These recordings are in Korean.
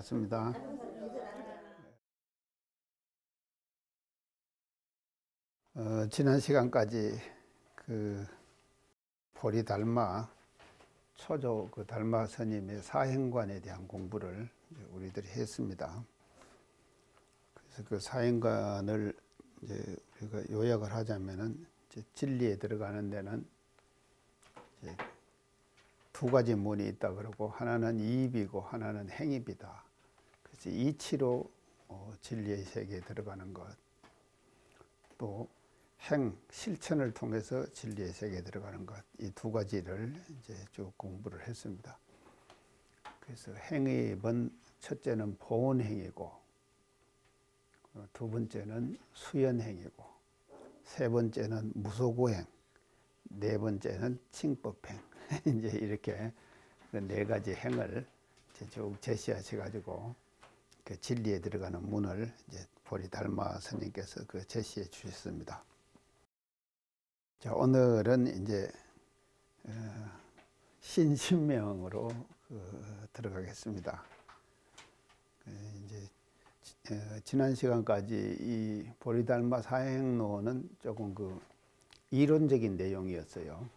반갑습니다. 지난 시간까지 그 보리달마 초조 그 달마 스님의 사행관에 대한 공부를 우리들이 했습니다. 그래서 그 사행관을 이제 우리가 요약을 하자면은 이제 진리에 들어가는 데는 이제 두 가지 문이 있다 그러고, 하나는 이입이고 하나는 행입이다. 그래서 이치로 진리의 세계에 들어가는 것, 또 실천을 통해서 진리의 세계에 들어가는 것, 이 두 가지를 이제 쭉 공부를 했습니다. 그래서 행입은 첫째는 보온행이고, 두 번째는 수연행이고, 세 번째는 무소고행, 네 번째는 칭법행. 이제 이렇게 네 가지 행을 쭉 제시하셔가지고 그 진리에 들어가는 문을 이제 보리달마 스님께서 그 제시해 주셨습니다. 자, 오늘은 이제 신신명으로 들어가겠습니다. 이제 지난 시간까지 이 보리달마 사행론은 조금 그 이론적인 내용이었어요.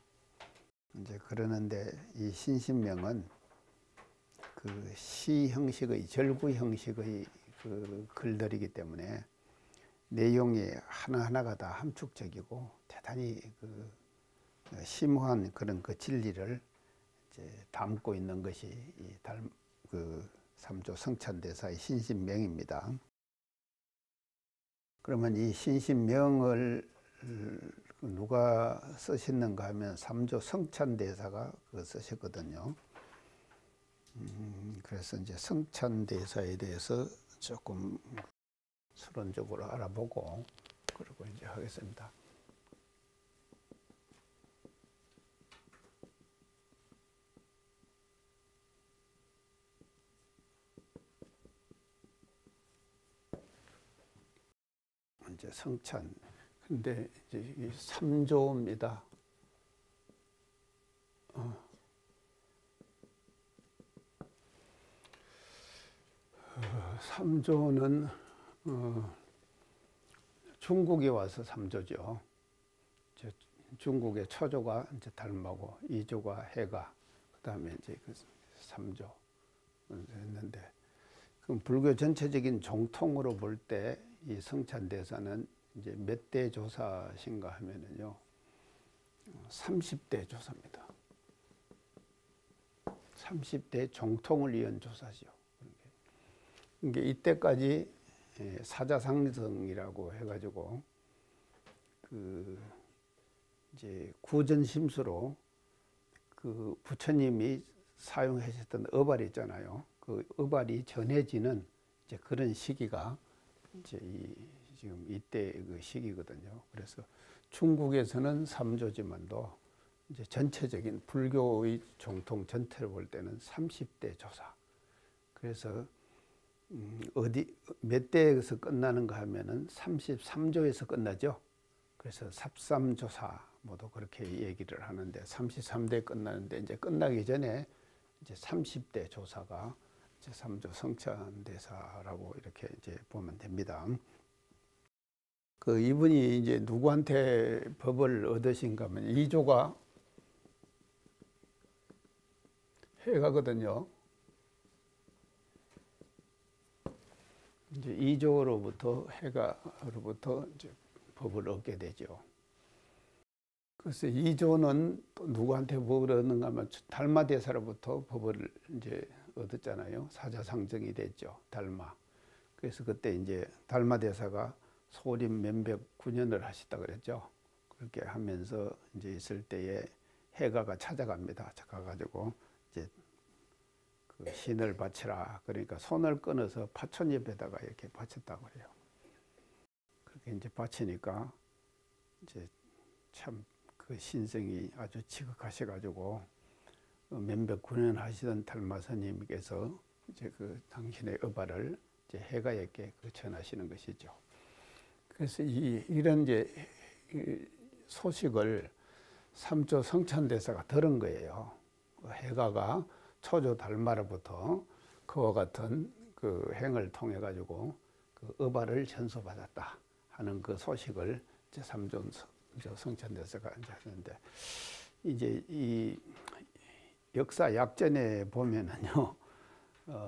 이제 그러는데 이 신신명은 그 시 형식의, 절구 형식의 그 글들이기 때문에 내용이 하나하나가 다 함축적이고 대단히 그 심오한 그런 그 진리를 이제 담고 있는 것이 이 삼조 성찬대사의 신신명입니다. 그러면 이 신신명을 누가 쓰셨는가 하면 삼조 성찬대사가 그거 쓰셨거든요. 그래서 이제 성찬대사에 대해서 조금 서론적으로 알아보고 그러고 이제 하겠습니다. 이제 성찬. 근데 이제 이 3조입니다. 3조는 중국에 와서 3조죠. 중국의 초조가 이제 달마고, 2조가 해가, 그다음에 이제 그 3조 했는데, 그럼 불교 전체적인 정통으로 볼 때 이 성찬대사는 이제 몇 대 조사신가 하면은요, 30대 조사입니다. 30대 정통을 이은 조사죠. 그러니까 이때까지 사자상성이라고 해가지고 그 이제 구전심수로 그 부처님이 사용하셨던 어발이 있잖아요. 그 어발이 전해지는 이제 그런 시기가 이제 지금 이때 그 시기거든요. 그래서 중국에서는 3조지만도 이제 전체적인 불교의 정통 전체를 볼 때는 30대 조사. 그래서 몇 대에서 끝나는가 하면은 33조에서 끝나죠. 그래서 삽삼조사 모두 그렇게 얘기를 하는데, 33대 끝나는데 이제 끝나기 전에 이제 30대 조사가 이제 3조 성찬대사라고 이렇게 이제 보면 됩니다. 그 이분이 이제 누구한테 법을 얻으신가 하면 2조가 해가거든요. 이제 2조로부터 해가로부터 이제 법을 얻게 되죠. 그래서 2조는 또 누구한테 법을 얻는가 하면 달마대사로부터 법을 이제 얻었잖아요. 사자상정이 됐죠, 달마. 그래서 그때 이제 달마대사가 소림 면백 9년을 하셨다 그랬죠. 그렇게 하면서 이제 있을 때에 해가가 찾아갑니다. 가가지고 이제 그 신을 바치라. 그러니까 손을 끊어서 파촌 옆에다가 이렇게 바쳤다고 그래요. 그렇게 이제 바치니까 이제 참 그 신성이 아주 지극하셔가지고 면백 9년 하시던 달마스님께서 이제 그 당신의 어발을 이제 해가에게 전하시는 것이죠. 그래서 이런 이제 소식을 삼조 성찬대사가 들은 거예요. 해가가 초조 달마로부터 그와 같은 그 행을 통해 가지고 그 어발을 전수받았다 하는 그 소식을 이제 삼존 성찬대사가 이제 하는데, 이제 이 역사 약전에 보면은요,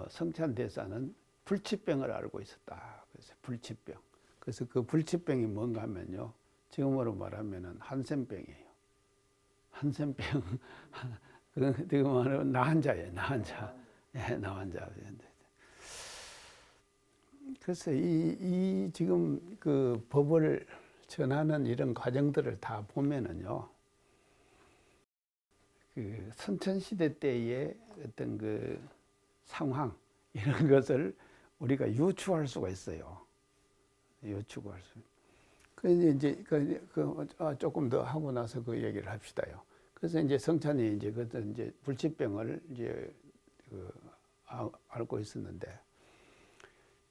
성찬대사는 불치병을 앓고 있었다. 그래서 불치병. 그래서 그 불치병이 뭔가 하면요, 지금으로 말하면은 한센병이에요. 한센병. 지금 말하면 나환자예요. 나환자. 예, 나환자. 그래서 이 지금 그 법을 전하는 이런 과정들을 다 보면은요, 그 선천시대 때의 어떤 그 상황, 이런 것을 우리가 유추할 수가 있어요. 유추할 수. 그래서 이제 조금 더 하고 나서 그 얘기를 합시다요. 그래서 이제 성찬이 이제 그 이제 불치병을 이제 앓고 있었는데,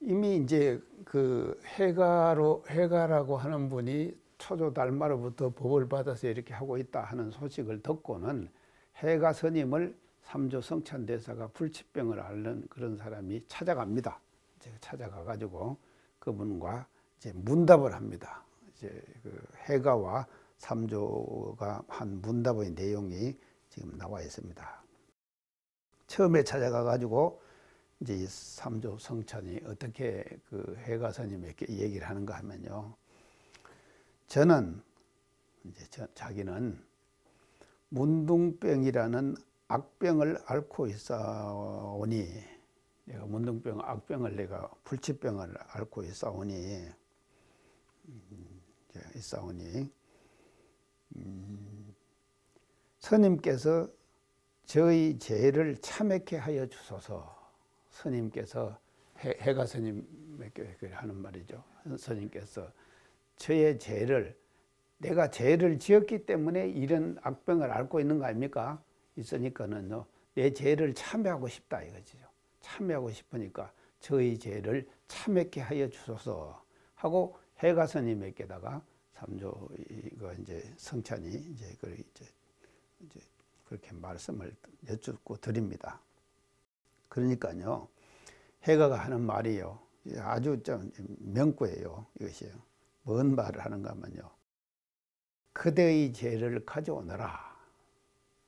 이미 이제 그 해가라고 하는 분이 초조 달마로부터 법을 받아서 이렇게 하고 있다 하는 소식을 듣고는 해가 스님을 삼조 성찬대사가 불치병을 앓는 그런 사람이 찾아갑니다. 이제 찾아가 가지고 그분과 이제 문답을 합니다. 이제 그 해가와 삼조가 한 문답의 내용이 지금 나와 있습니다. 처음에 찾아가 가지고 이제 이 삼조 성찬이 어떻게 그 해가 스님에게 얘기를 하는가 하면요, 저는 이제 자기는 문둥병이라는 악병을 앓고 있사오니, 내가 문둥병 악병을 내가 불치병을 앓고 있사오니 스님께서 저희 죄를 참회케 하여 주소서. 스님께서 해가 스님에게 하는 말이죠. 스님께서 저의 죄를, 내가 죄를 지었기 때문에 이런 악병을 앓고 있는 거 아닙니까? 있으니까는요, 내 죄를 참회하고 싶다 이거죠. 참회하고 싶으니까 저희 죄를 참회케 하여 주소서 하고 해가 스님에게다가 삼조 이거 이제 성찬이 이제 그렇게 말씀을 여쭙고 드립니다. 그러니까요, 해가가 하는 말이요, 아주 좀 명구예요. 이것이요. 뭔 말을 하는가 하면요, 그대의 죄를 가져오너라.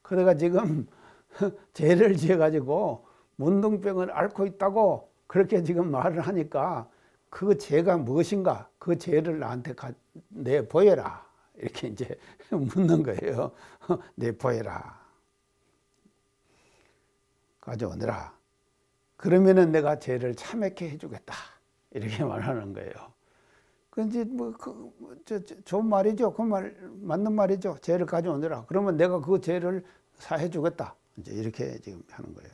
그대가 지금 죄를 지어가지고 문둥병을 앓고 있다고 그렇게 지금 말을 하니까 그 죄가 무엇인가? 그 죄를 나한테 내보여라. 이렇게 이제 묻는 거예요. 내보여라. 가져오너라. 그러면은 내가 죄를 참회케 해주겠다. 이렇게 말하는 거예요. 근데 좋은 말이죠. 그 말 맞는 말이죠. 죄를 가져오느라. 그러면 내가 그 죄를 사해 주겠다. 이제 이렇게 지금 하는 거예요.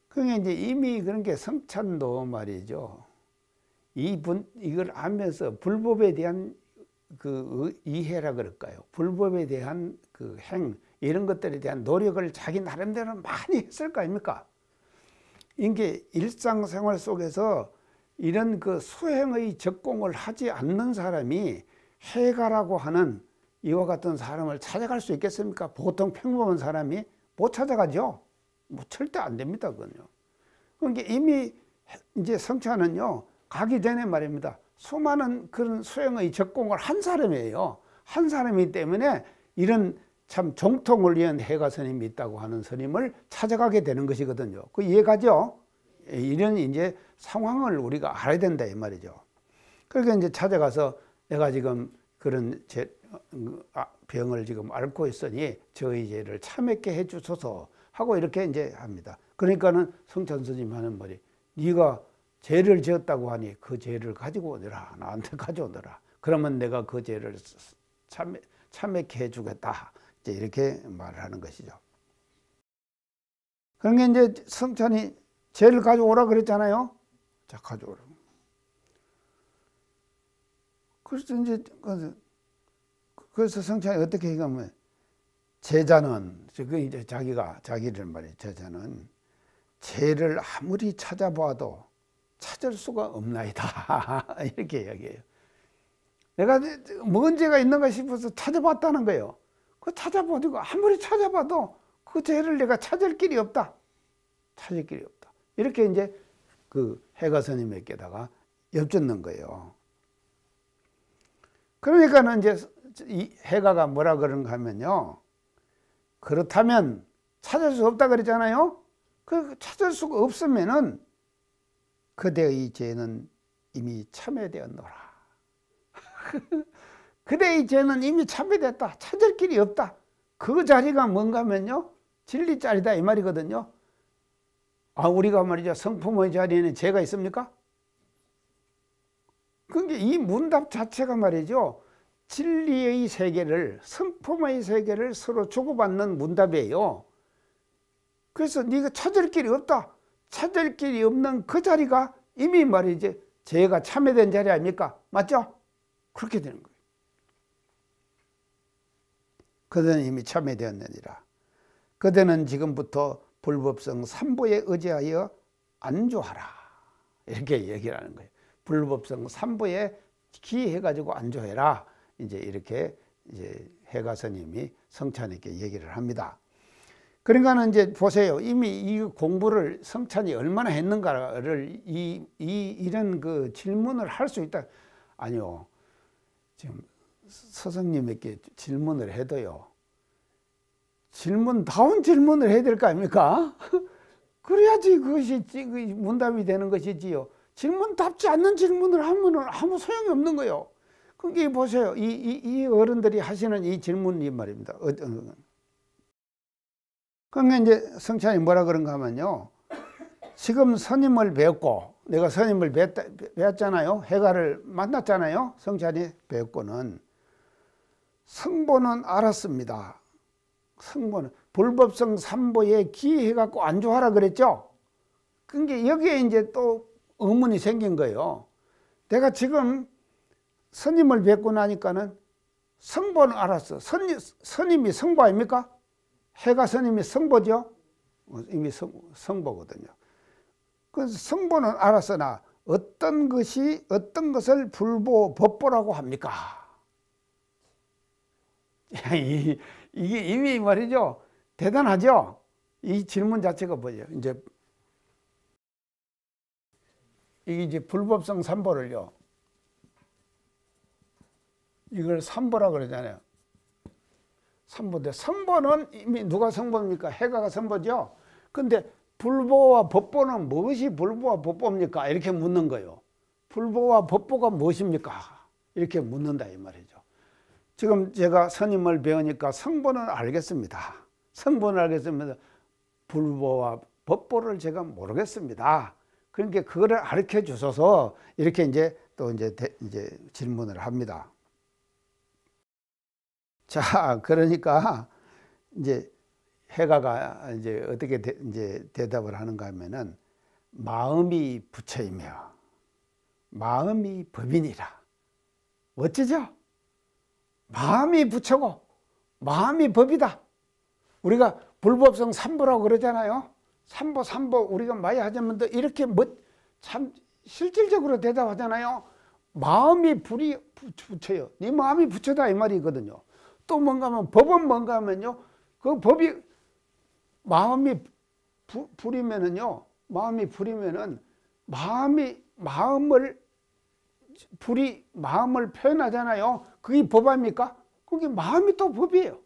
그게 이제 이미 그런 게 성찬도 말이죠. 이걸 알면서 불법에 대한 그 이해라 그럴까요? 불법에 대한 그 행, 이런 것들에 대한 노력을 자기 나름대로 많이 했을 거 아닙니까? 이게 일상생활 속에서 이런 그 수행의 적공을 하지 않는 사람이 해가라고 하는 이와 같은 사람을 찾아갈 수 있겠습니까? 보통 평범한 사람이 못 찾아가죠. 뭐 절대 안 됩니다, 그건요. 그러니까 이미 이제 성찬은요, 가기 전에 말입니다, 수많은 그런 수행의 적공을 한 사람이에요. 한 사람이기 때문에 이런 참 정통을 위한 해가 스님이 있다고 하는 스님을 찾아가게 되는 것이거든요. 그 이해가죠? 이런 이제 상황을 우리가 알아야 된다 이 말이죠. 그러니까 이제 찾아가서 내가 지금 그런 병을 지금 앓고 있으니 저희 죄를 참회케 해 주소서 하고 이렇게 이제 합니다. 그러니까는 성찬 스님 하는 말이, 네가 죄를 지었다고 하니 그 죄를 가지고 오너라. 나한테 가져오너라. 그러면 내가 그 죄를 참회케 해주겠다. 이제 이렇게 말을 하는 것이죠. 그러니까 이제 성찬이 죄를 가져오라 그랬잖아요. 자, 가져오라. 그래서 성찬이 어떻게 얘기하면, 제자는, 그 이제 자기를 말이에요. 제자는 죄를 아무리 찾아봐도 찾을 수가 없나이다. 이렇게 이야기해요. 내가 뭔 죄가 있는가 싶어서 찾아봤다는 거예요. 그 찾아보고 아무리 찾아봐도 그 죄를 내가 찾을 길이 없다. 찾을 길이 없다. 이렇게 이제 그 해가 스님에게다가 엿듣는 거예요. 그러니까는 이제 이 해가가 뭐라 그런가 하면요. 그렇다면 찾을 수 없다 그랬잖아요. 그 찾을 수가 없으면은 그대의 죄는 이미 참회되었노라. 그대의 죄는 이미 참회됐다. 찾을 길이 없다. 그 자리가 뭔가 하면요. 진리 자리다 이 말이거든요. 아, 우리가 말이죠. 성품의 자리에는 죄가 있습니까? 그러니까 이 문답 자체가 말이죠. 진리의 세계를, 성품의 세계를 서로 주고받는 문답이에요. 그래서 네가 찾을 길이 없다. 찾을 길이 없는 그 자리가 이미 말이지 죄가 참회된 자리 아닙니까? 맞죠? 그렇게 되는 거예요. 그대는 이미 참회되었느니라. 그대는 지금부터 불법성 삼보에 의지하여 안주하라. 이렇게 얘기를 하는 거예요. 불법성 삼보에 기해가지고 안주해라. 이제 이렇게 이제 해가 스님이 성찬에게 얘기를 합니다. 그러니까는 이제 보세요. 이미 이 공부를 성찬이 얼마나 했는가를 이런 그 질문을 할 수 있다. 아니요. 지금 스승님에게 질문을 해도요. 질문다운 질문을 해야 될 거 아닙니까? 그래야지 그것이 문답이 되는 것이지요. 질문답지 않는 질문을 하면 아무 소용이 없는 거예요. 그게 보세요. 이 어른들이 하시는 이 질문이 말입니다. 그러니까 이제 성찬이 뭐라 그런가 하면요. 지금 스님을 뵙고, 내가 스님을 뵙잖아요. 해가를 만났잖아요. 성찬이 뵙고는 성보는 알았습니다. 성보는 불법성 삼보에 기해갖고 안주하라 그랬죠. 그러니까 여기에 이제 또 의문이 생긴 거예요. 내가 지금 스님을 뵙고 나니까는 성보는 알았어. 스님이 성보 아닙니까? 해가 스님이 성보죠. 이미 성보거든요. 그래서 성보는 알았으나 어떤 것을 불보, 법보라고 합니까? 이게 이미 말이죠. 대단하죠? 이 질문 자체가 뭐예요? 이게 불법성 삼보를요. 이걸 삼보라 그러잖아요. 삼보인데 성보는 이미 누가 성보입니까? 해가가 성보죠. 근데 불보와 법보는 무엇이 불보와 법보입니까? 이렇게 묻는 거예요. 불보와 법보가 무엇입니까? 이렇게 묻는다 이 말이죠. 지금 제가 스님을 배우니까 성보는 알겠습니다. 성보는 알겠습니다. 불보와 법보를 제가 모르겠습니다. 그러니까 그거를 가르쳐 주셔서 이렇게 이제 또 이제 질문을 합니다. 자, 그러니까 이제 해가가 이제 어떻게 이제 대답을 하는가 하면은 마음이 부처이며 마음이 법이니라. 어쩌죠? 마음이 부처고 마음이 법이다. 우리가 불법성 삼보라고 그러잖아요. 삼보 우리가 많이 하자면 이렇게 참 실질적으로 대답하잖아요. 마음이 부처요. 네 마음이 부처다 이 말이거든요. 또 뭔가 하면 법은 뭔가 하면요. 그 법이 마음이 불이면은요. 마음이 불이면은 마음을 표현하잖아요. 그게 법 아닙니까? 그게 마음이 또 법이에요.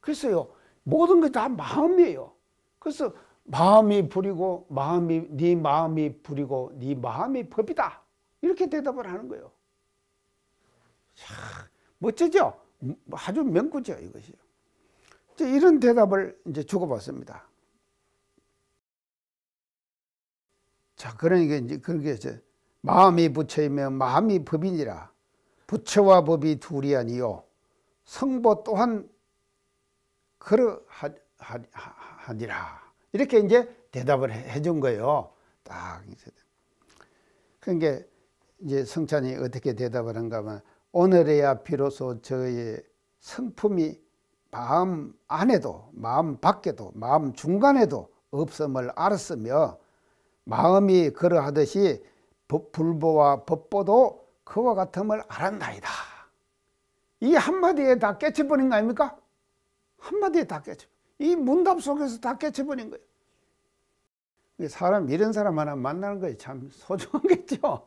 그래서요. 모든 게 다 마음이에요. 그래서 마음이 불이고 네 마음이 불이고 네 마음이 법이다. 이렇게 대답을 하는 거예요. 자, 멋지죠? 아주 명구죠, 이것이요. 이런 대답을 이제 주고받습니다. 자, 그러니까 이제 그렇게 이제 마음이 부처이며 마음이 법이니라. 부처와 법이 둘이 아니요. 성보 또한 그러하니라. 이렇게 이제 대답을 해준 거예요. 딱. 그러니까 이제 성찬이 어떻게 대답을 한가 하면 오늘에야 비로소 저의 성품이 마음 안에도 마음 밖에도 마음 중간에도 없음을 알았으며 마음이 그러하듯이 불보와 법보도 그와 같음을 알았나이다. 이 한마디에 다 깨쳐버린 거 아닙니까? 한마디에 다 깨쳐. 이 문답 속에서 다 깨쳐버린 거예요. 사람 이런 사람 하나 만나는 거에 참 소중하겠죠.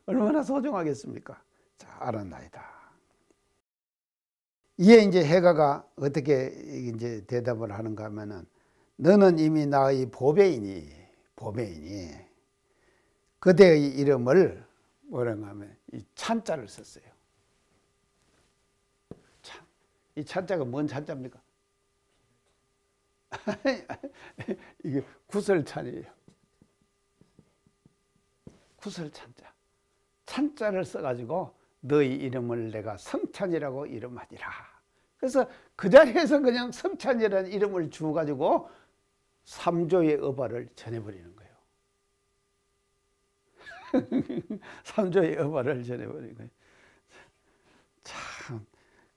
얼마나 소중하겠습니까? 자, 알았나이다. 이에 이제 해가가 어떻게 이제 대답을 하는가 하면은, 너는 이미 나의 보배이니 그대의 이름을 뭐라고 하면 이 찬자를 썼어요. 찬. 이 찬자가 뭔 찬자입니까? 이게 구설찬이에요. 구설찬자. 찬자를 써가지고 너희 이름을 내가 성찬이라고 이름하니라. 그래서 그 자리에서 그냥 성찬이라는 이름을 주어가지고 삼조의 어발을 전해버리는 거예요. 삼조의 어발을 전해버리는 거예요. 참,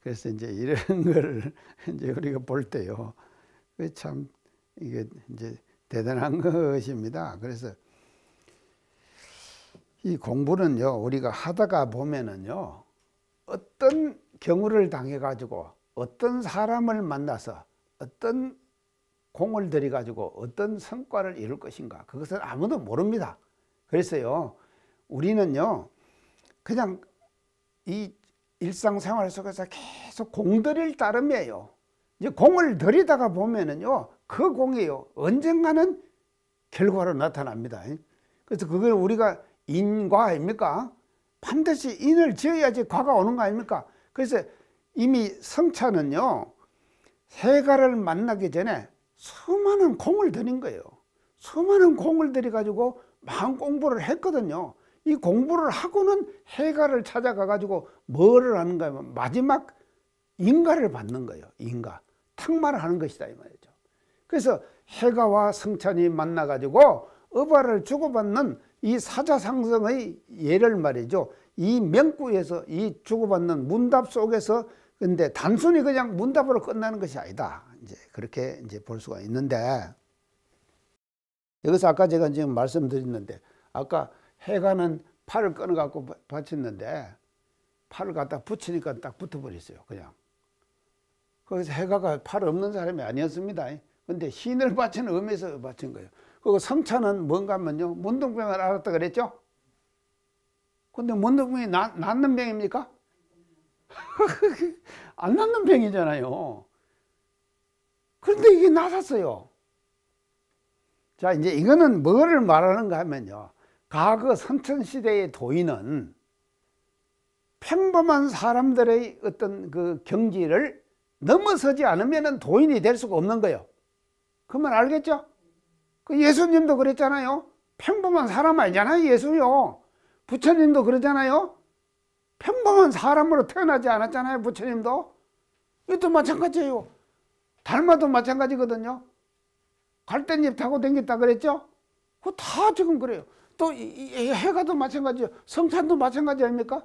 그래서 이제 이런 걸 이제 우리가 볼 때요. 참, 이게 이제 대단한 것입니다. 그래서 이 공부는요, 우리가 하다가 보면은요, 어떤 경우를 당해가지고 어떤 사람을 만나서 어떤 공을 들여가지고 어떤 성과를 이룰 것인가, 그것은 아무도 모릅니다. 그래서요, 우리는요, 그냥 이 일상생활 속에서 계속 공들일 따름이에요. 이제 공을 들이다가 보면은요, 그 공이요, 언젠가는 결과로 나타납니다. 그래서 그걸 우리가 인과 아닙니까? 반드시 인을 지어야지 과가 오는 거 아닙니까? 그래서 이미 성찬은요, 해가를 만나기 전에 수많은 공을 들인 거예요. 수많은 공을 들여가지고 마음 공부를 했거든요. 이 공부를 하고는 해가를 찾아가 가지고 뭐를 하는가 하면 마지막 인가를 받는 거예요. 인가. 탁말을 하는 것이다 이 말이죠. 그래서 해가와 성찬이 만나 가지고 어발을 주고받는 이 사자상성의 예를 말이죠. 이 명구에서 이 주고받는 문답 속에서, 근데 단순히 그냥 문답으로 끝나는 것이 아니다. 이제 그렇게 이제 볼 수가 있는데, 여기서 아까 제가 지금 말씀드렸는데, 아까 해가는 팔을 끊어 갖고 바쳤는데 팔을 갖다 붙이니까 딱 붙어버렸어요. 그냥. 그래서 해가가 팔 없는 사람이 아니었습니다. 근데 신을 바치는 의미에서 바친 거예요. 그리고 성찬은 뭔가 하면요, 문둥병을 앓았다 그랬죠? 근데 문둥병이 낫는 병입니까? 안 낫는 병이잖아요. 그런데 이게 낫았어요. 자, 이제 이거는 뭐를 말하는가 하면요, 과거 선천시대의 도인은 평범한 사람들의 어떤 그 경지를 넘어서지 않으면 도인이 될 수가 없는 거예요. 그 말 알겠죠? 그 예수님도 그랬잖아요. 평범한 사람 아니잖아요, 예수요. 부처님도 그러잖아요. 평범한 사람으로 태어나지 않았잖아요, 부처님도. 이것도 마찬가지예요. 달마도 마찬가지거든요. 갈대잎 타고 댕겼다 그랬죠? 그거 다 지금 그래요. 또 이 해가도 마찬가지예요. 성찬도 마찬가지 아닙니까?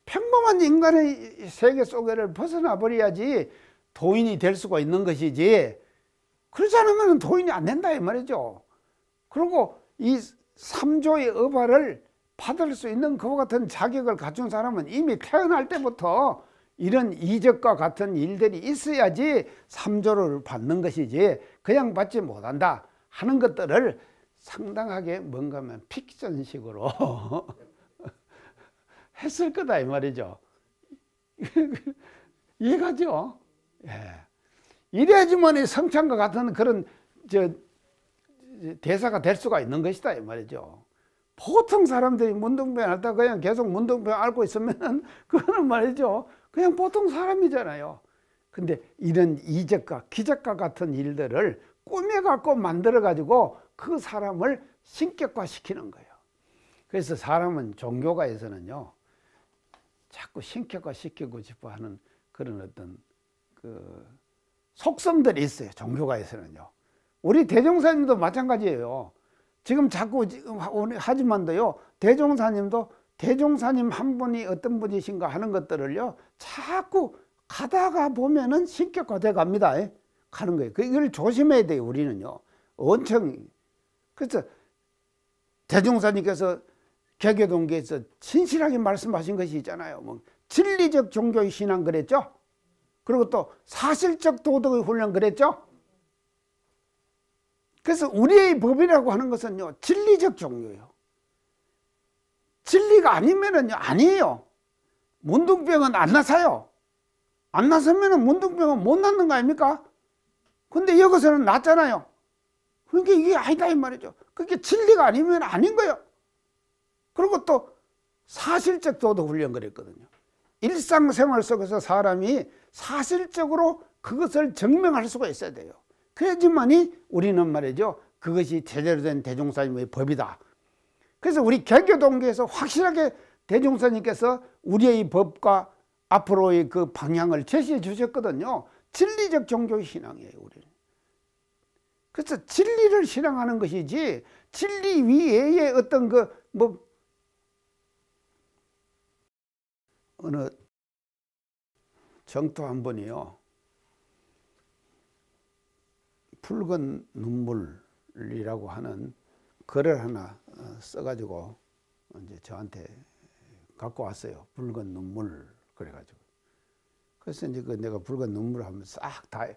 평범한 인간의 세계 속에를 벗어나 버려야지 도인이 될 수가 있는 것이지, 그렇지 않으면 도인이 안 된다 이 말이죠. 그리고 이 삼조의 어발을 받을 수 있는 그와 같은 자격을 갖춘 사람은 이미 태어날 때부터 이런 이적과 같은 일들이 있어야지 삼조를 받는 것이지, 그냥 받지 못한다 하는 것들을 상당하게 뭔가 하면 픽션식으로 했을 거다 이 말이죠. 이해가죠? 예. 이래야지만 이 성찬과 같은 그런 대사가 될 수가 있는 것이다 이 말이죠. 보통 사람들이 문둥병 앓다 그냥 계속 문둥병 앓고 있으면 그거는 말이죠, 그냥 보통 사람이잖아요. 근데 이런 이적과 기적과 같은 일들을 꾸며갖고 만들어가지고 그 사람을 신격화시키는 거예요. 그래서 사람은 종교가에서는요, 자꾸 신격화시키고 싶어 하는 그런 어떤 그 속성들이 있어요. 종교가에서는요. 우리 대종사님도 마찬가지예요. 지금 자꾸 하지만도요, 대종사님도 대종사님 한 분이 어떤 분이신가 하는 것들을요, 자꾸 가다가 보면은 신격화돼 갑니다. 가는 거예요. 이걸 조심해야 돼요, 우리는요. 엄청. 그래서 대종사님께서 개교동기에서 진실하게 말씀하신 것이 있잖아요. 뭐 진리적 종교의 신앙 그랬죠. 그리고 또 사실적 도덕의 훈련 그랬죠. 그래서 우리의 법이라고 하는 것은요, 진리적 종교예요. 진리가 아니면은요, 아니에요. 문둥병은 안 나서요. 안 나서면은 문둥병은 못 낫는 거 아닙니까? 근데 여기서는 낫잖아요. 그러니까 이게 아니다 이 말이죠. 그게 진리가 아니면 아닌 거예요. 그리고 또 사실적 도덕 훈련 그랬거든요. 일상생활 속에서 사람이 사실적으로 그것을 증명할 수가 있어야 돼요. 그래야지만이 우리는 말이죠, 그것이 제대로 된 대종사님의 법이다. 그래서 우리 개교 동기에서 확실하게 대종사님께서 우리의 법과 앞으로의 그 방향을 제시해 주셨거든요. 진리적 종교 신앙이에요, 우리는. 그래서 진리를 신앙하는 것이지, 진리 위에 어떤 어느 정토 한 번이요, 붉은 눈물이라고 하는 글을 하나 써가지고 이제 저한테 갖고 왔어요. 붉은 눈물 그래가지고. 그래서 이제 내가 붉은 눈물 하면 싹 다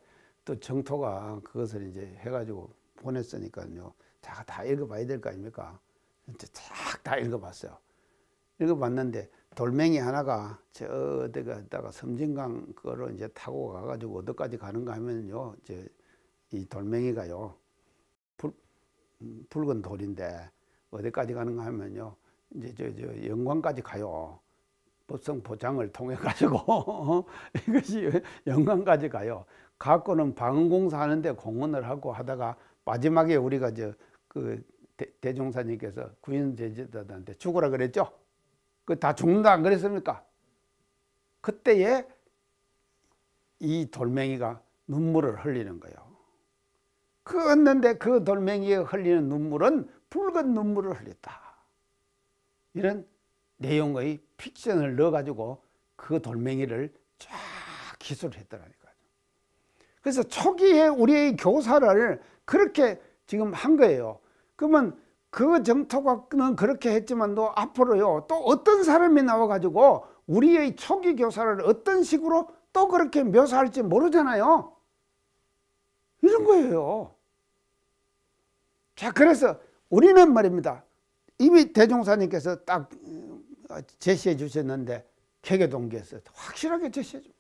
또 정토가 그것을 이제 해가지고 보냈으니까요. 다 읽어봐야 될 거 아닙니까? 이제 싹 다 읽어봤어요. 읽어봤는데 돌멩이 하나가 저 어디다가 섬진강 그거로 이제 타고 가가지고 어디까지 가는가 하면요, 이 돌멩이가요, 붉은 돌인데 어디까지 가는가 하면요, 이제 저 영광까지 가요. 법성 포장을 통해 가지고 이것이 영광까지 가요. 갖고는 방공사 하는데 공헌을 하고 하다가 마지막에 우리가 대종사님께서 구인 제자들한테 죽으라 그랬죠. 그 다 죽는다 안 그랬습니까? 그때에 이 돌멩이가 눈물을 흘리는 거예요. 그랬는데 그 돌멩이에 흘리는 눈물은 붉은 눈물을 흘렸다. 이런 내용의 픽션을 넣어가지고 그 돌멩이를 쫙 기술을 했더라니까요. 그래서 초기에 우리의 교사를 그렇게 지금 한 거예요. 그러면 그 정토가는 그렇게 했지만도 앞으로요, 또 어떤 사람이 나와가지고 우리의 초기 교사를 어떤 식으로 또 그렇게 묘사할지 모르잖아요. 이런 거예요. 자, 그래서 우리는 말입니다, 이미 대종사님께서 딱 제시해 주셨는데 개교동기에서 확실하게 제시해 줍니다.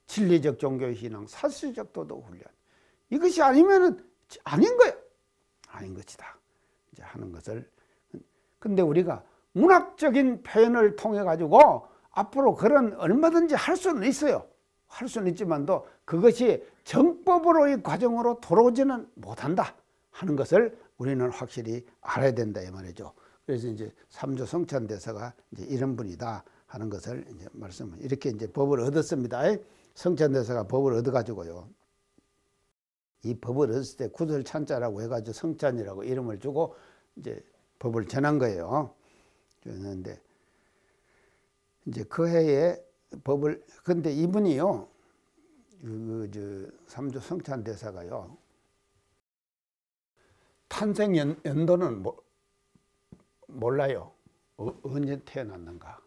진리적 종교의 신앙, 사실적 도덕 훈련. 이것이 아니면은 아닌 거예요. 아닌 것이다. 이제 하는 것을. 근데 우리가 문학적인 표현을 통해 가지고 앞으로 그런 얼마든지 할 수는 있어요. 할 수는 있지만도 그것이 정법으로의 과정으로 돌아오지는 못한다 하는 것을 우리는 확실히 알아야 된다 이 말이죠. 그래서 이제 삼조 성찬대사가 이제 이런 분이다 하는 것을 이제 말씀을 이렇게 이제 법을 얻었습니다. 성찬대사가 법을 얻어가지고요, 이 법을 얻었을 때 구설 찬자라고 해가지고 성찬이라고 이름을 주고 이제 법을 전한 거예요. 그런데 이제 그 해에 법을, 근데 이분이요, 삼조 성찬대사가요, 탄생 연도는 몰라요. 언제 태어났는가.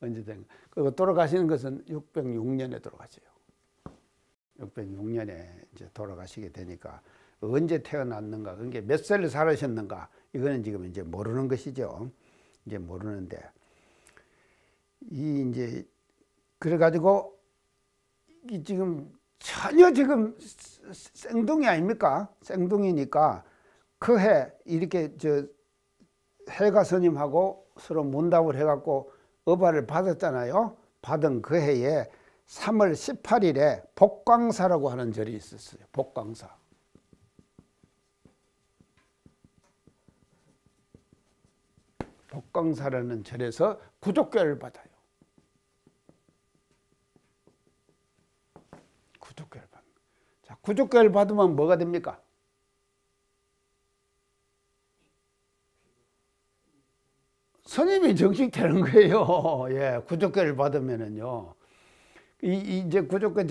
언제 된. 그리고 돌아가시는 것은 606년에 돌아가세요. 606년에 이제 돌아가시게 되니까 언제 태어났는가, 그게 몇 살을 살으셨는가, 이거는 지금 이제 모르는 것이죠. 이제 모르는데, 이제 그래가지고 이 지금 전혀 지금 생동이 아닙니까? 생동이니까 그 해 이렇게 해가 스님하고 서로 문답을 해갖고 어발을 받았잖아요. 받은 그 해에 3월 18일에 복광사라고 하는 절이 있었어요. 복광사. 복광사라는 절에서 구족교를 받아요. 구족교를 받는. 자, 구족교를 받으면 뭐가 됩니까? 스님이 정식되는 거예요. 예, 구족교를 받으면은요. 이제 구족교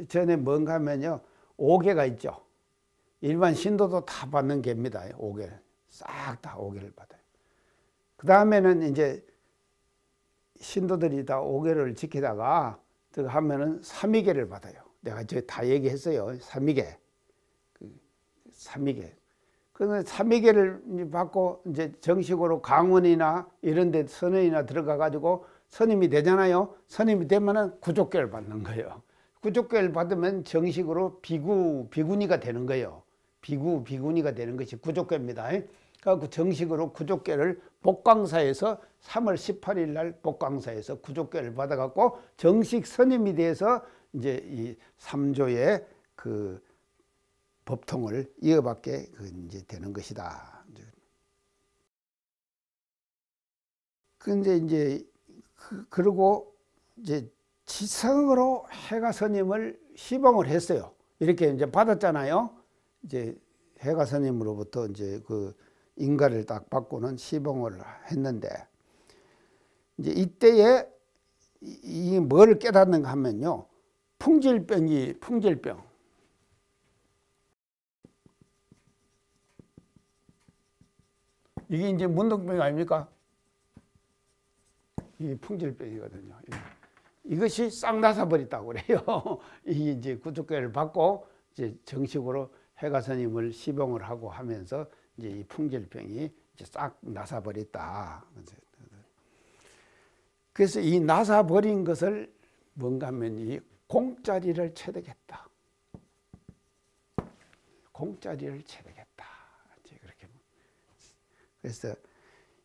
전에 뭔가 하면요, 5개가 있죠. 일반 신도도 다 받는 개입니다. 5개. 싹 다 5개를 받아요. 그 다음에는 이제 신도들이 다 5개를 지키다가 하면은 3위계를 받아요. 내가 다 얘기했어요. 3위계. 삼위계. 그런데 삼위계를 받고 이제 정식으로 강원이나 이런 데 선원이나 들어가 가지고 선임이 되잖아요. 선임이 되면은 구족계를 받는 거예요. 구족계를 받으면 정식으로 비구니가 되는 거예요. 비구니가 되는 것이 구족계입니다. 그래서 정식으로 구족계를 복광사에서 3월 18일 날 복광사에서 구족계를 받아갖고 정식 선임이 돼서 이제 이 3조의 그 법통을 이어받게 이제 되는 것이다. 근데 이제 그리고 이제 지성으로 해가 스님을 시봉을 했어요. 이렇게 이제 받았잖아요. 이제 해가 스님으로부터 이제 그 인가를 딱 받고는 시봉을 했는데, 이제 이때에 이 뭐를 깨닫는가 하면요, 풍질병. 이게 이제 문둥병 아닙니까? 이 풍질병이거든요. 이것이 싹 나서버렸다고 그래요. 이게 이제 구족계를 받고 이제 정식으로 해가 스님을 시봉을 하고 하면서 이제 이 풍질병이 이제 싹 나서버렸다. 그래서 이 나서버린 것을 뭔가 하면 이 공짜리를 체득했다. 공짜리를 체득했다. 이제 그렇게. 그래서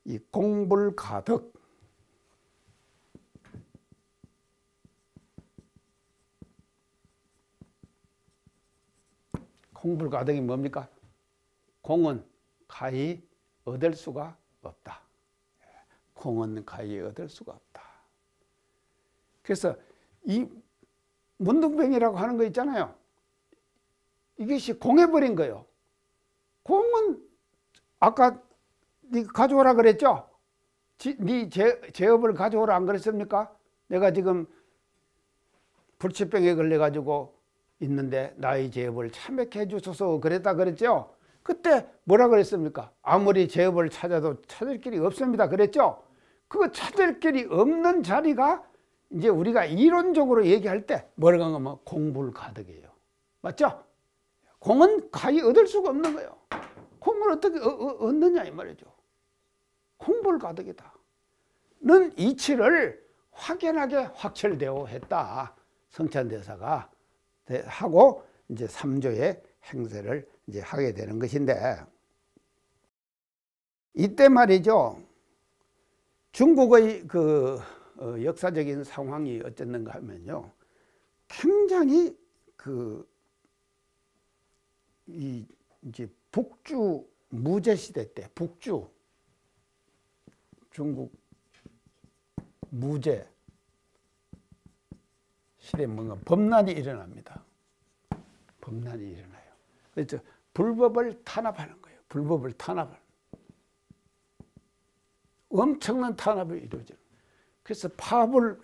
이 공불가득. 공불가득이 뭡니까? 공은 가히 얻을 수가 없다. 공은 가히 얻을 수가 없다. 그래서 이 문둥병이라고 하는 거 있잖아요. 이것이 공해버린 거예요. 공은 아까 네 가져오라 그랬죠? 네 제업을 가져오라 안 그랬습니까? 내가 지금 불치병에 걸려가지고 있는데 나의 제업을 참여케 해주소서 그랬다 그랬죠? 그때 뭐라 그랬습니까? 아무리 제업을 찾아도 찾을 길이 없습니다 그랬죠? 그 찾을 길이 없는 자리가 이제 우리가 이론적으로 얘기할 때 뭐라고 하면 공불가득이에요. 맞죠? 공은 가히 얻을 수가 없는 거예요. 공을 어떻게 얻느냐 이 말이죠. 공불가득이다. 는 이치를 확연하게 확철되어 했다. 성찬대사가 하고 이제 3조의 행세를 이제 하게 되는 것인데, 이때 말이죠. 중국의 그 역사적인 상황이 어쨌는가 하면요, 굉장히 이제 북주 무제 시대 때, 북주 중국 무제 시대에 뭔가 범난이 일어납니다. 범난이 일어나요. 그래서 불법을 탄압하는 거예요. 불법을 탄압을. 엄청난 탄압을 이루어져요. 그래서 파업을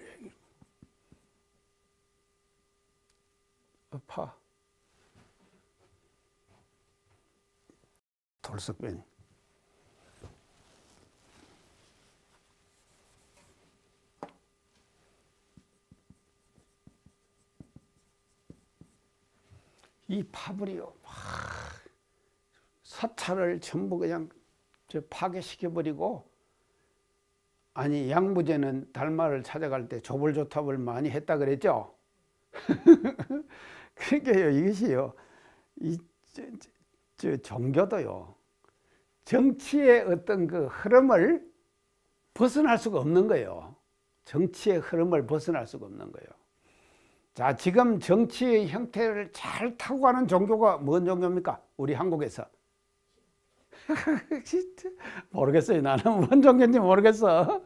돌석변. 이 파벌이요, 사찰을 전부 그냥 파괴시켜버리고, 아니 양무제는 달마를 찾아갈 때 조불조탑을 많이 했다 그랬죠. 그러니까요, 이것이요, 종교도요, 정치의 어떤 그 흐름을 벗어날 수가 없는 거예요. 정치의 흐름을 벗어날 수가 없는 거예요. 자, 지금 정치의 형태를 잘 타고 가는 종교가 뭔 종교입니까? 우리 한국에서. 모르겠어요. 나는 뭔 종교인지 모르겠어.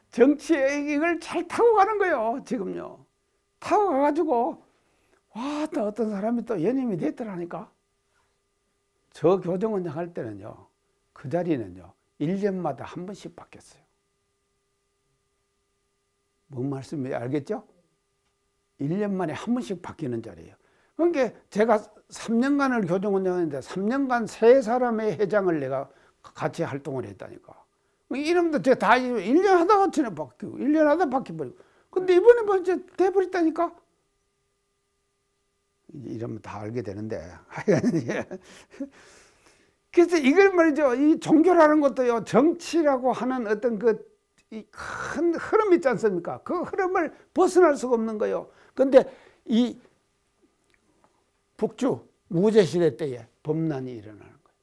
정치의 이걸 잘 타고 가는 거예요. 지금요. 타고 가가지고 와, 또 어떤 사람이 또 연임이 됐더라니까. 저 교정원장 할 때는요, 그 자리는요 1년마다 한 번씩 바뀌었어요. 뭔 말씀인지 알겠죠? 1년 만에 한 번씩 바뀌는 자리예요. 그러니까 제가 3년간을 교정원장했는데 3년간 3사람의 회장을 내가 같이 활동을 했다니까. 이름도 제가 다 1년 하다가 전에 바뀌고 1년 하다 바뀌어버리고. 근데 이번에 뭐 이제 돼버렸다니까. 이러면 다 알게 되는데. 그래서 이걸 말이죠. 이 종교라는 것도요, 정치라고 하는 어떤 이 큰 흐름 있지 않습니까? 그 흐름을 벗어날 수가 없는 거예요. 근데 이 북주 무제시대 때에 범난이 일어나는 거예요.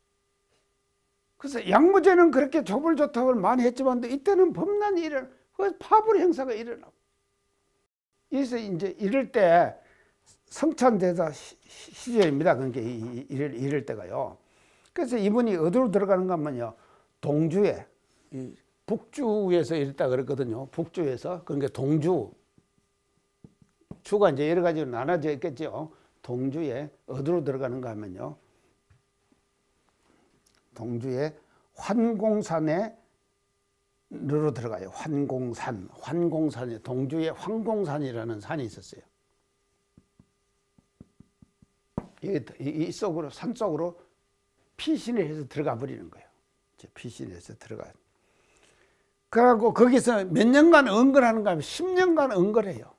그래서 양무제는 그렇게 조불조탁을 많이 했지만 이때는 범난이 일어나고 파벌 행사가 일어나고. 그래서 이제 이럴 때 성찬대사 시절입니다. 그러니까 이럴 때가요. 그래서 이분이 어디로 들어가는가 하면요, 동주에, 북주에서 이랬다 그랬거든요. 북주에서. 그러니까 동주, 주가 이제 여러 가지로 나눠져 있겠죠. 동주에 어디로 들어가는가 하면요, 동주에 환공산에 로 들어가요. 환공산에, 동주에 환공산이라는 산이 있었어요. 이 속으로, 산 속으로 피신을 해서 들어가 버리는 거예요. 피신을 해서 들어가요. 그래갖고 거기서 몇 년간 은걸하는가 하면 10년간 은걸해요.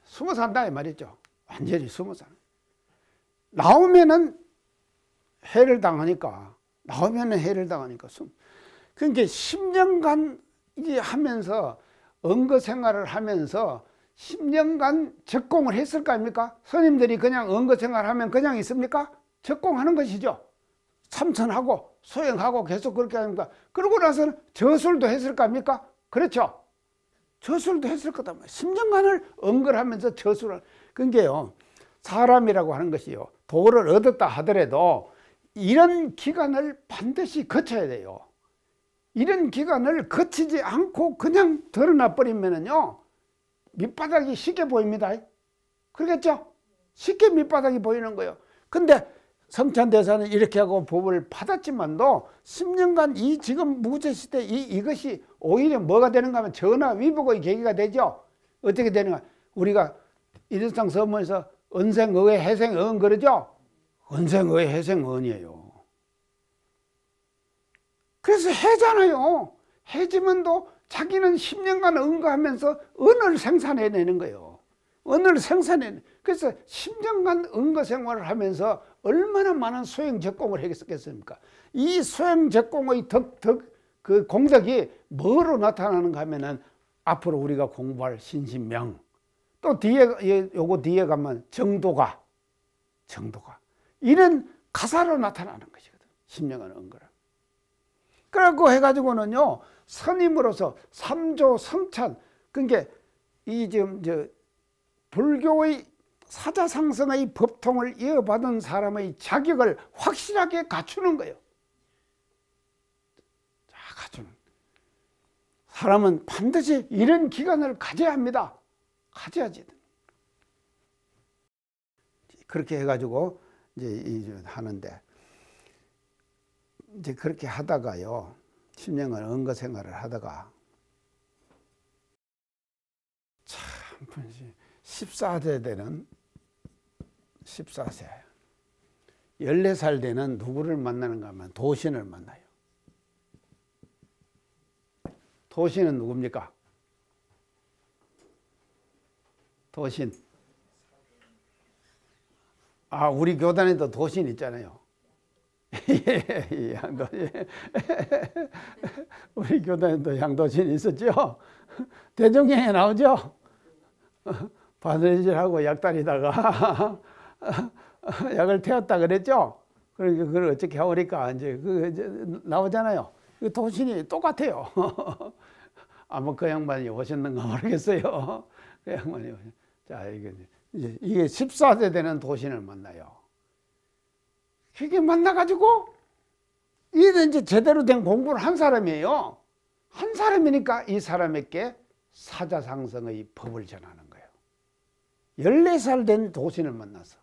숨어 산다 이 말이죠. 완전히 숨어 사는. 나오면은 해를 당하니까. 그러니까 10년간 이제 하면서 은거 생활을 하면서 10년간 적공을 했을 거 아닙니까? 스님들이 그냥 은거 생활하면 그냥 있습니까? 적공하는 것이죠. 참선하고 소행하고 계속 그렇게 합니다. 그러고 나서는 저술도 했을 거 아닙니까? 그렇죠? 저술도 했을 거다. 10년간을 은걸하면서 저술을. 그러니까요, 사람이라고 하는 것이요, 도를 얻었다 하더라도 이런 기간을 반드시 거쳐야 돼요. 이런 기간을 거치지 않고 그냥 드러나 버리면은요, 밑바닥이 쉽게 보입니다. 그러겠죠? 쉽게 밑바닥이 보이는 거예요. 근데 성찬대사는 이렇게 하고 법을 받았지만도 10년간 이 지금 무제시대 이것이 오히려 뭐가 되는가 하면 전화위복의 계기가 되죠. 어떻게 되는가? 우리가 일일상 서문에서 은생의 해생은 그러죠? 은생의 해생은이에요. 그래서 해잖아요. 해지면도 자기는 10년간 은거하면서 은을 생산해내는 거예요. 은을 생산해내. 그래서 10년간 은거 생활을 하면서 얼마나 많은 소행적공을 했겠습니까? 이 소행적공의 그 공덕이 뭐로 나타나는가 하면은 앞으로 우리가 공부할 신신명, 또 요거 뒤에 가면 정도가 이런 가사로 나타나는 것이거든. 10년간 은거를. 그래갖고 해가지고는요, 스님으로서 삼조 성찬, 그러니까 이 지금 불교의 사자상성의 법통을 이어받은 사람의 자격을 확실하게 갖추는 거예요. 자, 갖추는. 사람은 반드시 이런 기간을 가져야 합니다. 가져야지. 그렇게 해가지고 이제 하는데, 이제 그렇게 하다가요, 10년간 은거 생활을 하다가 참 14세 되는 14세 14살 되는 누구를 만나는가 하면 도신을 만나요. 도신은 누굽니까? 도신. 아, 우리 교단에도 도신 있잖아요. 양도신. 우리 교단에도 양도신 있었죠. 대종경에 나오죠. 바느질하고 약다리다가 약을 태웠다 그랬죠. 그러니까 그걸 어떻게 하오니까 이제 나오잖아요. 그 도신이 똑같아요. 아마 그 양반이 오셨는가 모르겠어요. 그 양반이 오셨. 자, 이게 14세 되는 도신을 만나요. 그게 만나가지고 이는 이제 제대로 된 공부를 한 사람이에요. 한 사람이니까 이 사람에게 사자상성의 법을 전하는 거예요. 14살 된 도신을 만나서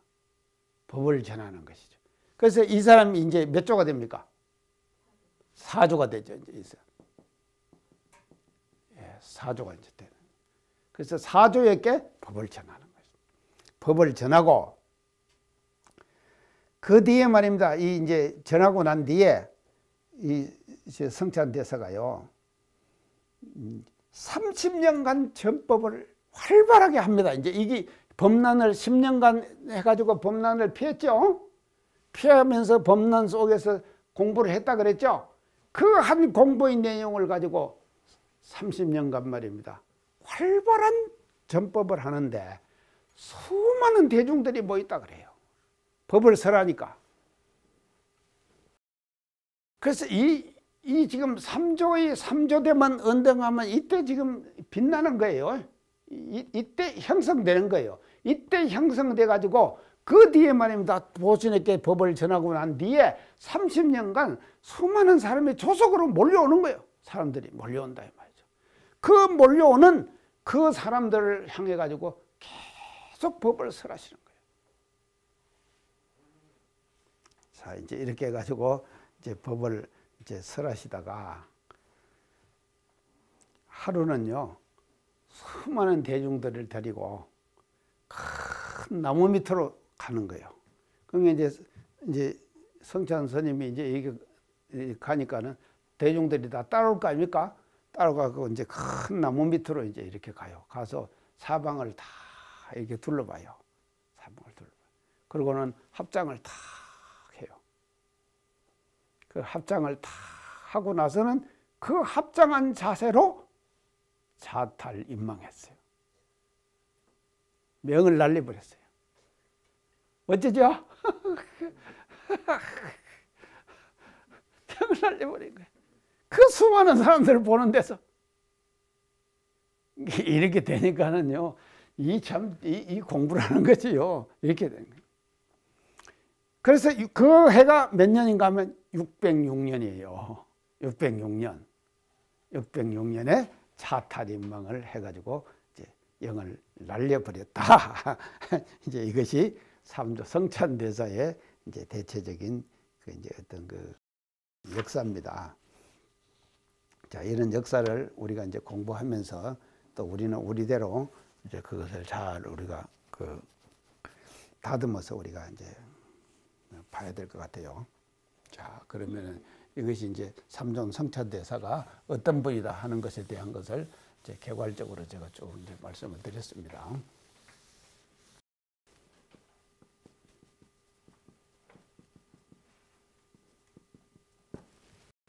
법을 전하는 것이죠. 그래서 이 사람이 이제 몇 조가 됩니까? 4조가 되죠. 이제 4조가 이제 되는. 그래서 4조에게 법을 전하는 거죠. 법을 전하고 그 뒤에 말입니다. 이 이제 전하고 난 뒤에 이 성찬대사가요, 30년간 전법을 활발하게 합니다. 이제 이게 범난을 10년간 해가지고 범난을 피했죠. 피하면서 범난 속에서 공부를 했다 그랬죠. 그 한 공부의 내용을 가지고 30년간 말입니다. 활발한 전법을 하는데 수많은 대중들이 모였다 그래요. 법을 설하니까. 그래서 이 지금 3조의 3조대만 언등하면 이때 지금 빛나는 거예요. 이때 형성되는 거예요. 이때 형성돼 가지고 그 뒤에 말입니다. 보신에게 법을 전하고 난 뒤에 30년간 수많은 사람이 조속으로 몰려오는 거예요. 사람들이 몰려온다 이 말이죠. 그 몰려오는 그 사람들을 향해 가지고 계속 법을 설하시는 거예요. 자, 이제 이렇게 해 가지고 이제 법을 이제 설하시다가 하루는요, 수많은 대중들을 데리고 큰 나무 밑으로 가는 거예요. 그러니까 이제 성찬 스님이 이제 가니까는 대중들이 다 따라올 거 아닙니까? 따라가고 이제 큰 나무 밑으로 이제 이렇게 가요. 가서 사방을 다 이렇게 둘러봐요. 사방을 둘러봐요. 그러고는 합장을 다 해요. 그 합장을 다 하고 나서는 그 합장한 자세로 자탈 임망했어요. 명을 날려버렸어요. 어쩌죠? 명을 날려버린 거예요. 그 수많은 사람들을 보는 데서. 이렇게 되니까는요, 이 공부라는 거지요. 이렇게 되는 거예요. 그래서 그 해가 몇 년인가 하면 606년이에요. 606년. 606년에 자탈임망을 해가지고 이제 영을 날려버렸다. 이제 이것이 삼조 성찬대사의 이제 대체적인 그 이제 어떤 그 역사입니다. 자, 이런 역사를 우리가 이제 공부하면서 또 우리는 우리대로 이제 그것을 잘 우리가 그 다듬어서 우리가 이제 봐야 될 것 같아요. 자, 그러면은 이것이 이제 삼존 성찬대사가 어떤 분이다 하는 것에 대한 것을 이제 개괄적으로 제가 쭉 이제 말씀을 드렸습니다.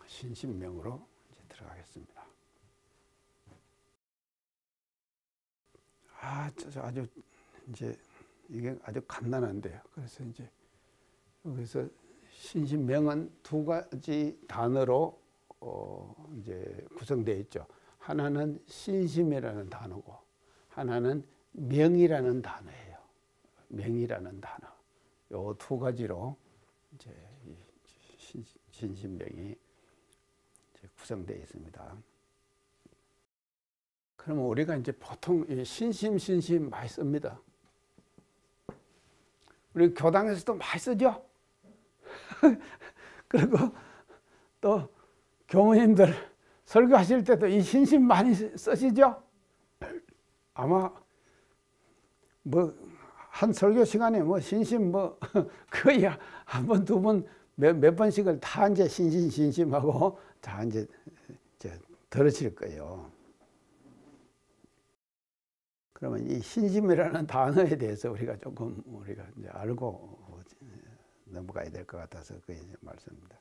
신신명으로 이제 들어가겠습니다. 아주 이제 이게 아주 간단한데요. 그래서 이제 여기서 신신명은 두 가지 단어로 이제 구성되어 있죠. 하나는 신심이라는 단어고 하나는 명이라는 단어예요. 명이라는 단어. 요 두 가지로 이제 신신명이 구성되어 있습니다. 그러면 우리가 이제 보통 신심 많이 씁니다. 우리 교당에서도 많이 쓰죠. 그리고 또 교무님들 설교하실 때도 이 신심 많이 쓰시죠. 아마 뭐 한 설교 시간에 뭐 신심 뭐 거의 한 번, 두 번, 몇 번씩을 다 이제 신심하고 다 이제 들으실 거예요. 그러면 이 신심이라는 단어에 대해서 우리가 조금 이제 알고 넘어가야 될 것 같아서 그 말씀입니다.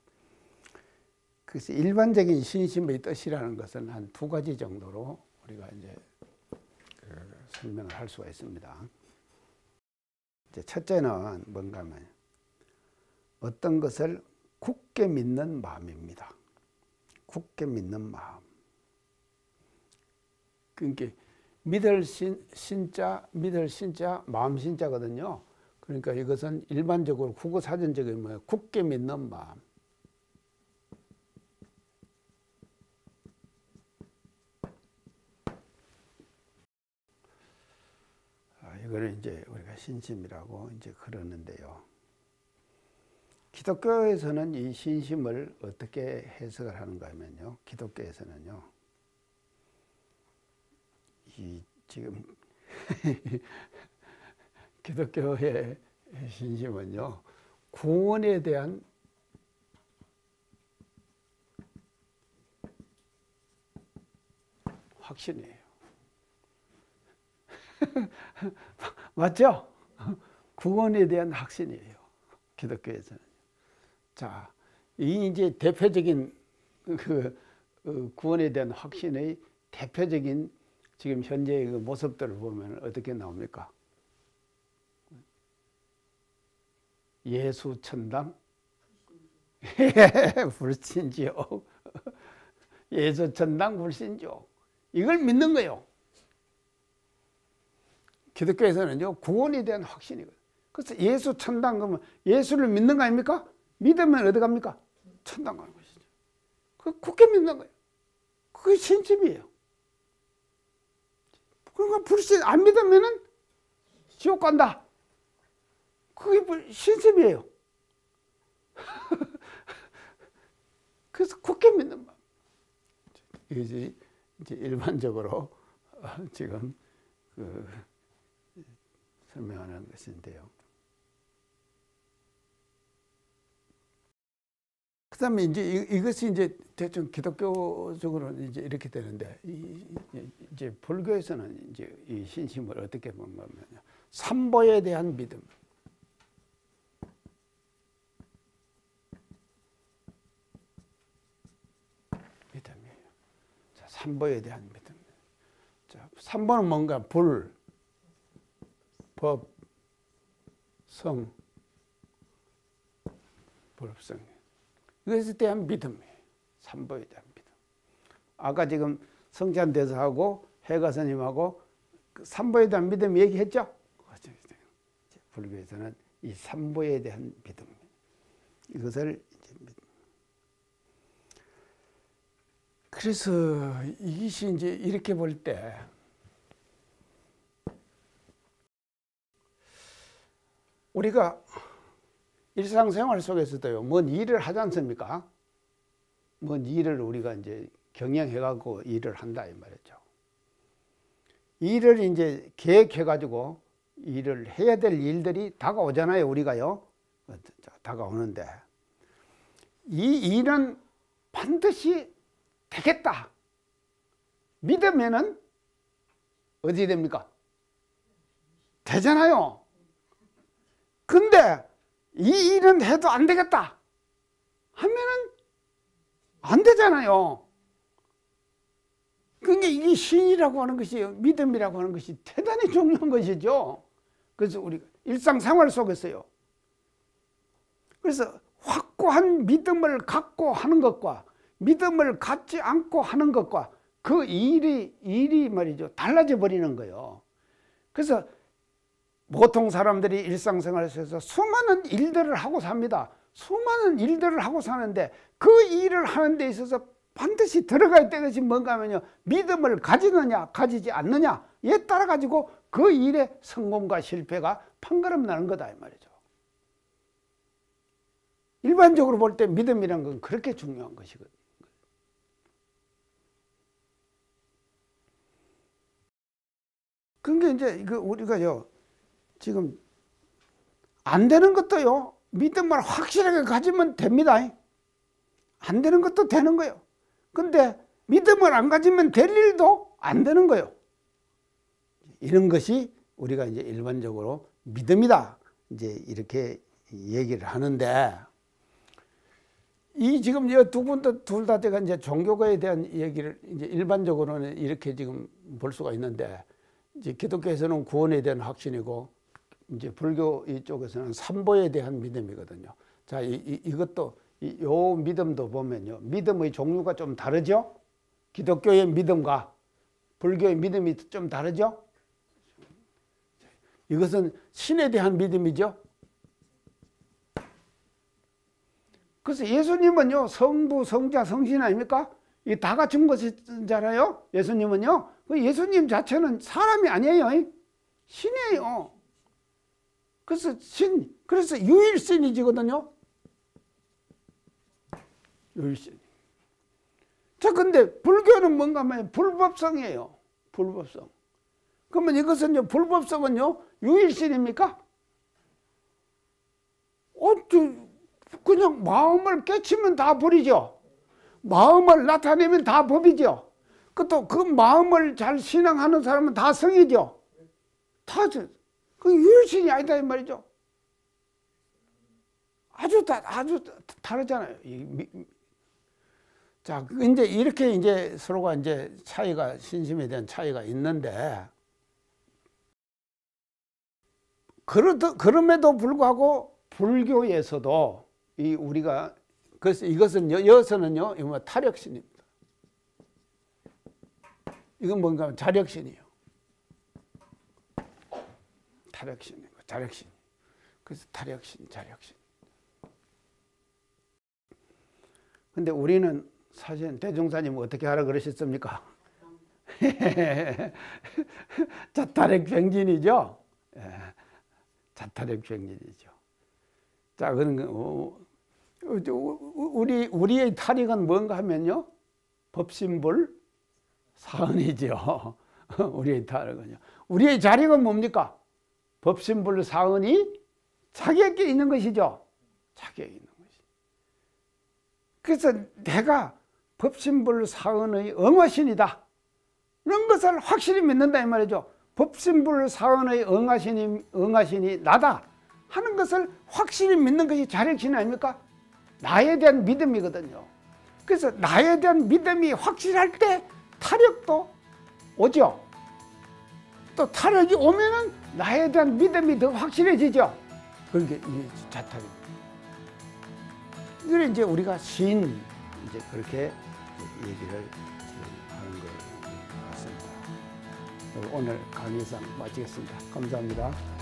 그래서 일반적인 신심의 뜻이라는 것은 한 두 가지 정도로 우리가 이제 설명을 할 수가 있습니다. 이제 첫째는 뭔가 하면 어떤 것을 굳게 믿는 마음입니다. 굳게 믿는 마음. 그러니까 믿을 신자, 마음 신자거든요. 그러니까 이것은 일반적으로 국어 사전적인 뭐예요? 굳게 믿는 마음. 이거를 이제 우리가 신심이라고 이제 그러는데요. 기독교에서는 이 신심을 어떻게 해석을 하는가 하면요. 기독교에서는요. 이 지금 기독교의 신심은요. 구원에 대한 확신이에요. 맞죠? 구원에 대한 확신이에요. 기독교에서는. 자, 이 이제 대표적인 구원에 대한 확신의 대표적인 지금 현재의 그 모습들을 보면 어떻게 나옵니까? 예수 천당, 불신지옥, 예수 천당 불신지옥, 이걸 믿는 거예요. 기독교에서는요, 구원에 대한 확신이거든요. 그래서 예수 천당 그러면 예수를 믿는 거 아닙니까? 믿으면 어디 갑니까? 천당 가는 것이죠. 그렇게 믿는 거예요. 그게 신심이에요. 그러니까 불신 안 믿으면은 지옥 간다. 그게 신심이에요. 그래서 그렇게 믿는 마음. 이것이 이제 일반적으로 지금 설명하는 것인데요. 그 다음에 이것이 이제 대충 기독교적으로 이제 이렇게 되는데, 이제 불교에서는 이제 이 신심을 어떻게 보냐면요. 삼보에 대한 믿음. 믿음이에요. 자, 삼보에 대한 믿음. 자, 삼보는 뭔가 불, 법, 성, 불법성. 이것에 대한 믿음이에요. 삼보에 대한 믿음. 아까 지금 성찬대사하고 해가스님하고 삼보에 대한 믿음 얘기했죠? 불교에서는 이 삼보에 대한 믿음. 이것을 이제 그래서 이것이 이제 이렇게 볼 때 우리가 일상생활 속에서도요, 뭔 일을 하지 않습니까? 뭔 일을 우리가 이제 경영해가지고 일을 한다, 이 말이죠. 일을 이제 계획해가지고 일을 해야 될 일들이 다가오잖아요, 우리가요. 다가오는데, 이 일은 반드시 되겠다. 믿으면은 어디 됩니까? 되잖아요. 근데 이 일은 해도 안 되겠다 하면은 안 되잖아요. 그러니까 이게 신이라고 하는 것이, 믿음이라고 하는 것이 대단히 중요한 것이죠. 그래서 우리가 일상생활 속에서요. 그래서 확고한 믿음을 갖고 하는 것과 믿음을 갖지 않고 하는 것과 그 일이 말이죠, 달라져 버리는 거예요. 그래서 보통 사람들이 일상생활에서 수많은 일들을 하고 삽니다. 수많은 일들을 하고 사는데 그 일을 하는 데 있어서 반드시 들어가야 될 것이 뭔가 하면요, 믿음을 가지느냐 가지지 않느냐에 따라 가지고 그 일의 성공과 실패가 판가름 나는 거다, 이 말이죠. 일반적으로 볼 때 믿음이란 건 그렇게 중요한 것이거든요. 그게 이제 우리가요, 지금 안 되는 것도요, 믿음을 확실하게 가지면 됩니다. 안 되는 것도 되는 거예요. 근데 믿음을 안 가지면 될 일도 안 되는 거예요. 이런 것이 우리가 이제 일반적으로 믿음이다, 이제 이렇게 얘기를 하는데, 이 지금 두 분 둘 다 제가 이제 종교에 대한 얘기를 이제 일반적으로는 이렇게 지금 볼 수가 있는데, 이제 기독교에서는 구원에 대한 확신이고, 이제 불교 이쪽에서는 삼보에 대한 믿음이거든요. 자, 이것도 요 믿음도 보면요, 믿음의 종류가 좀 다르죠? 기독교의 믿음과 불교의 믿음이 좀 다르죠? 이것은 신에 대한 믿음이죠. 그래서 예수님은요, 성부, 성자, 성신 아닙니까? 이 다 갖춘 것이잖아요. 예수님은요. 예수님 자체는 사람이 아니에요. 신이에요. 그래서 유일신이지거든요. 유일신. 자, 근데 불교는 뭔가 하면 불법성이에요. 불법성. 그러면 이것은요, 불법성은요, 유일신입니까? 그냥 마음을 깨치면 다 불이죠. 마음을 나타내면 다 법이죠. 또 그 마음을 잘 신앙하는 사람은 다 성이죠. 그 유일신이 아니다 이 말이죠. 아주 다르잖아요. 자, 이제 이렇게 이제 서로가 이제 차이가, 신심에 대한 차이가 있는데, 그럼에도 불구하고 불교에서도 우리가, 그래서 이것은 여기서는요, 이거 타력신입니다. 이건 뭔가 하면 자력신이에요. 타력신이고 자력신. 그래서 타력신, 자력신. 근데 우리는 사실 대종사님 어떻게 하라 그러셨습니까? 자타력병진이죠. 자타력병진이죠. 자, 그런 우리의 탈익은 뭔가 하면요, 법신불 사은이죠. 우리의 탈익은요. 우리의 자력은 뭡니까? 법신불 사은이 자기에게 있는 것이죠. 자기에게 있는 것이. 그래서 내가 법신불 사은의 응화신이다. 이런 것을 확실히 믿는다 이 말이죠. 법신불 사은의 응화신이 나다 하는 것을 확실히 믿는 것이 자력신 아닙니까? 나에 대한 믿음이거든요. 그래서 나에 대한 믿음이 확실할 때 타력도 오죠. 또 타력이 오면은 나에 대한 믿음이 더 확실해지죠. 그게 자타력. 그래 이제 우리가 신 이제 그렇게 얘기를 하는 것 같습니다. 오늘 강의상 마치겠습니다. 감사합니다.